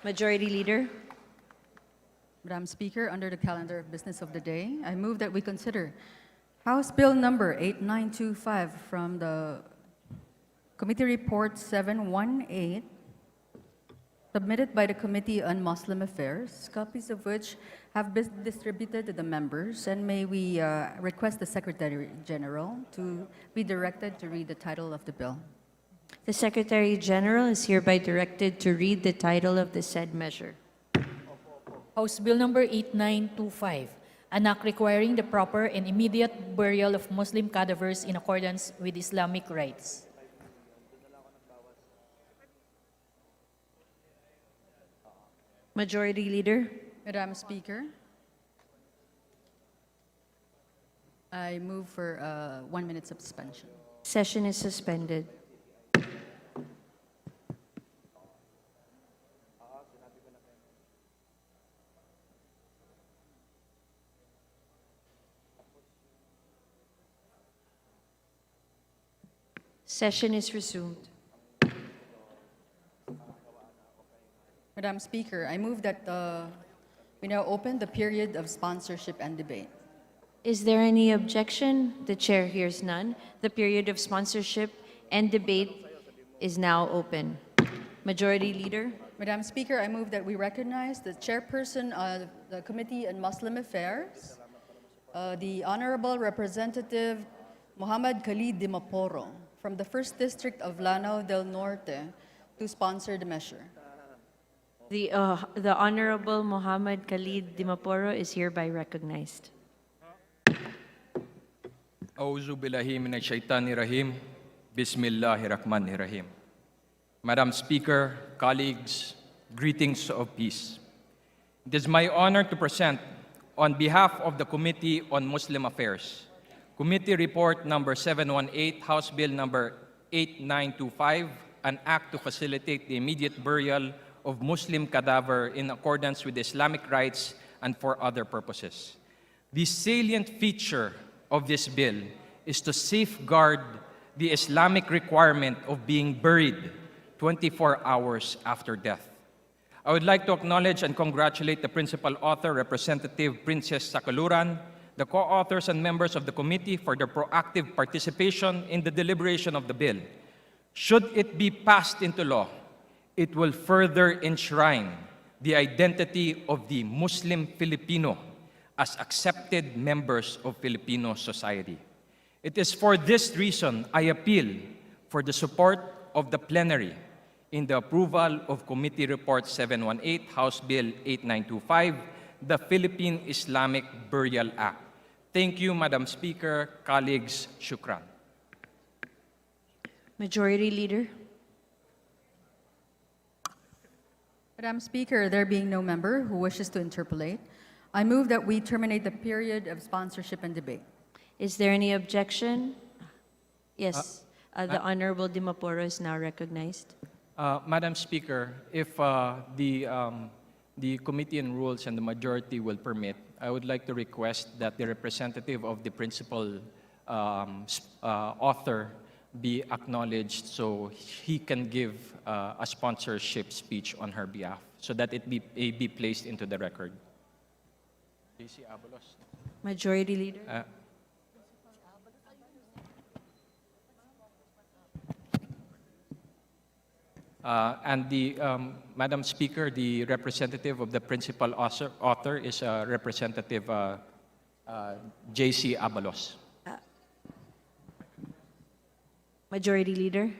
Majority Leader. Madam Speaker, under the calendar of business of the day, I move that we consider House Bill number 8925 from the Committee Report 718, submitted by the Committee on Muslim Affairs, copies of which have been distributed to the members, and may we request the Secretary General to be directed to read the title of the bill. The Secretary General is hereby directed to read the title of the said measure. House Bill number 8925, an act requiring the proper and immediate burial of Muslim cadavers in accordance with Islamic rites. Majority Leader. Madam Speaker, I move for 1 minute suspension. Session is suspended. Session is resumed. Madam Speaker, I move that we now open the period of sponsorship and debate. Is there any objection? The Chair hears none. The period of sponsorship and debate is now open. Majority Leader. Madam Speaker, I move that we recognize the chairperson of the Committee on Muslim Affairs, the Honorable Representative Muhammad Khalid Dimaporo from the 1st District of Lanao del Norte to sponsor the measure. The Honorable Muhammad Khalid Dimaporo is hereby recognized. Auzu billahi minash shaitani rahim. Bismillahirrahmanirrahim. Madam Speaker, colleagues, greetings of peace. It is my honor to present, on behalf of the Committee on Muslim Affairs, Committee Report number 718, House Bill number 8925, an act to facilitate the immediate burial of Muslim cadaver in accordance with Islamic rites and for other purposes. The salient feature of this bill is to safeguard the Islamic requirement of being buried 24 hours after death. I would like to acknowledge and congratulate the principal author, Representative Princess Sakaluran, the co-authors and members of the committee for their proactive participation in the deliberation of the bill. Should it be passed into law, it will further enshrine the identity of the Muslim Filipino as accepted members of Filipino society. It is for this reason I appeal for the support of the plenary in the approval of Committee Report 718, House Bill 8925, the Philippine Islamic Burial Act. Thank you, Madam Speaker, colleagues, shukran. Majority Leader. Madam Speaker, there being no member who wishes to interpolate, I move that we terminate the period of sponsorship and debate. Is there any objection? Yes. The Honorable Dimaporo is now recognized. Madam Speaker, if the Committee on Rules and the majority will permit, I would like to request that the representative of the principal author be acknowledged so he can give a sponsorship speech on her behalf so that it be placed into the record. JC Abalos. Majority Leader. And the Madam Speaker, the representative of the principal author is Representative JC Abalos. Majority Leader.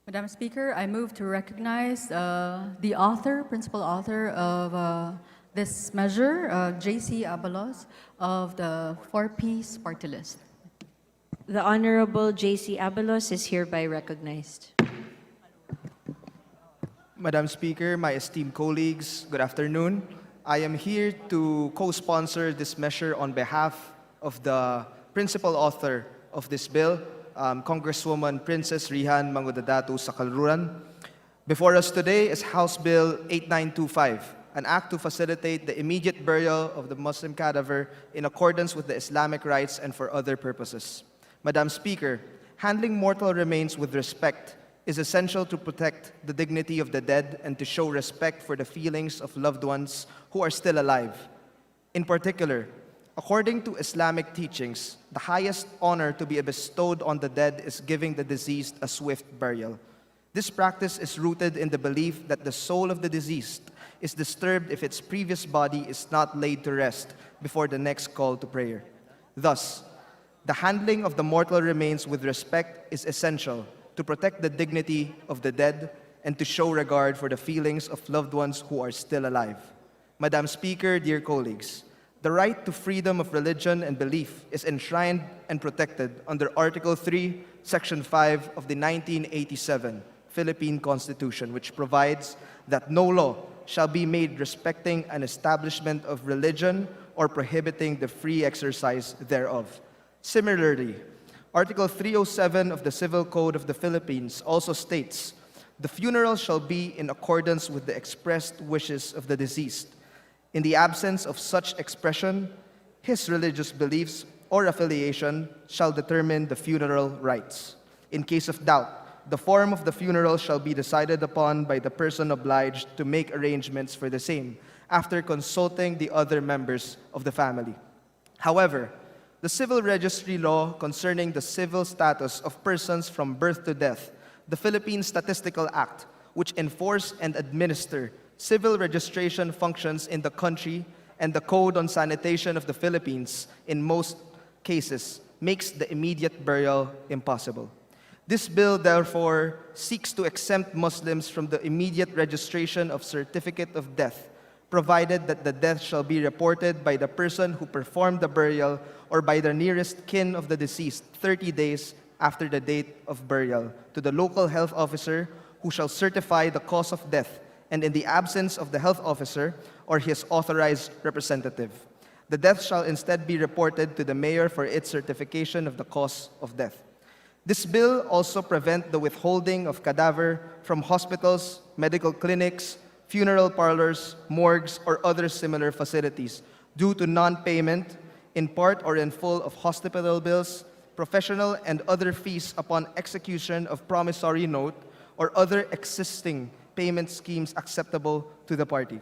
Madam Speaker, I move to recognize the author, principal author of this measure, JC Abalos of the 4Ps Party List. The Honorable J.C. Abalos is hereby recognized. Madam Speaker, my esteemed colleagues, good afternoon. I am here to co-sponsor this measure on behalf of the principal author of this bill, Congresswoman Princess Rihan Mangudadatu Sakaluran. Before us today is House Bill 8925, an act to facilitate the immediate burial of the Muslim cadaver in accordance with the Islamic rites and for other purposes. Madam Speaker, handling mortal remains with respect is essential to protect the dignity of the dead and to show respect for the feelings of loved ones who are still alive. In particular, according to Islamic teachings, the highest honor to be bestowed on the dead is giving the deceased a swift burial. This practice is rooted in the belief that the soul of the deceased is disturbed if its previous body is not laid to rest before the next call to prayer. Thus, the handling of the mortal remains with respect is essential to protect the dignity of the dead and to show regard for the feelings of loved ones who are still alive. Madam Speaker, dear colleagues, the right to freedom of religion and belief is enshrined and protected under Article 3, Section 5 of the 1987 Philippine Constitution, which provides that no law shall be made respecting an establishment of religion or prohibiting the free exercise thereof. Similarly, Article 307 of the Civil Code of the Philippines also states, the funeral shall be in accordance with the expressed wishes of the deceased. In the absence of such expression, his religious beliefs or affiliation shall determine the funeral rites. In case of doubt, the form of the funeral shall be decided upon by the person obliged to make arrangements for the same, after consulting the other members of the family. However, the civil registry law concerning the civil status of persons from birth to death, the Philippine Statistical Act, which enforce and administer civil registration functions in the country, and the Code on Sanitation of the Philippines, in most cases, makes the immediate burial impossible. This bill, therefore, seeks to exempt Muslims from the immediate registration of certificate of death, provided that the death shall be reported by the person who performed the burial or by the nearest kin of the deceased 30 days after the date of burial to the local health officer, who shall certify the cause of death, and in the absence of the health officer or his authorized representative. The death shall instead be reported to the mayor for its certification of the cause of death. This bill also prevents the withholding of cadaver from hospitals, medical clinics, funeral parlors, morgues, or other similar facilities due to non-payment, in part or in full, of hospital bills, professional and other fees upon execution of promissory note, or other existing payment schemes acceptable to the party.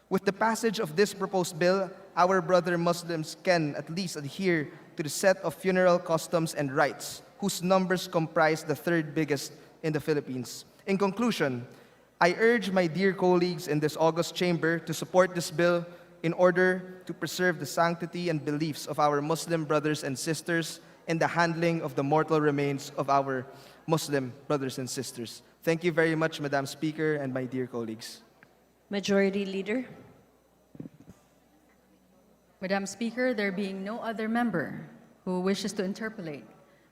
With the passage of this proposed bill, our brother Muslims can at least adhere to the set of funeral customs and rites, whose numbers comprise the third biggest in the Philippines. In conclusion, I urge my dear colleagues in this august chamber to support this bill in order to preserve the sanctity and beliefs of our Muslim brothers and sisters in the handling of the mortal remains of our Muslim brothers and sisters. Thank you very much, Madam Speaker and my dear colleagues. Majority Leader. Madam Speaker, there being no other member who wishes to interpolate,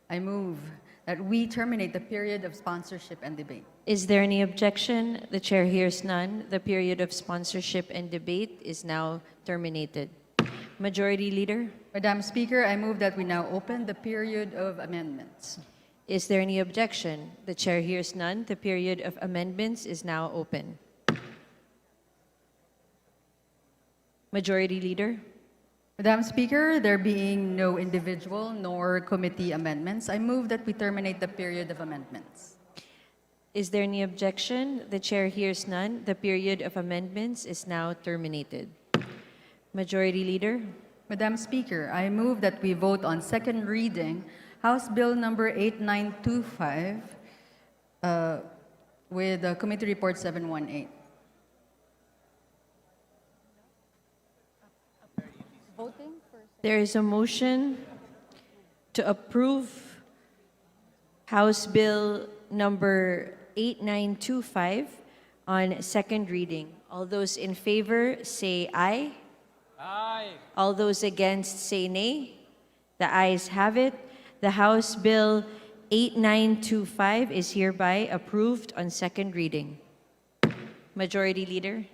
I move that we terminate the period of sponsorship and debate. Is there any objection? The chair hears none. The period of sponsorship and debate is now terminated. Majority Leader. Madam Speaker, I move that we now open the period of amendments. Is there any objection? The chair hears none. The period of amendments is now open. Majority Leader. Madam Speaker, there being no individual nor committee amendments, I move that we terminate the period of amendments. Is there any objection? The chair hears none. The period of amendments is now terminated. Majority Leader. Madam Speaker, I move that we vote on second reading House Bill number 8925 with Committee Report 718. There is a motion to approve House Bill number 8925 on second reading. All those in favor say aye. Aye. All those against say nay. The ayes have it. The House Bill 8925 is hereby approved on second reading. Majority Leader.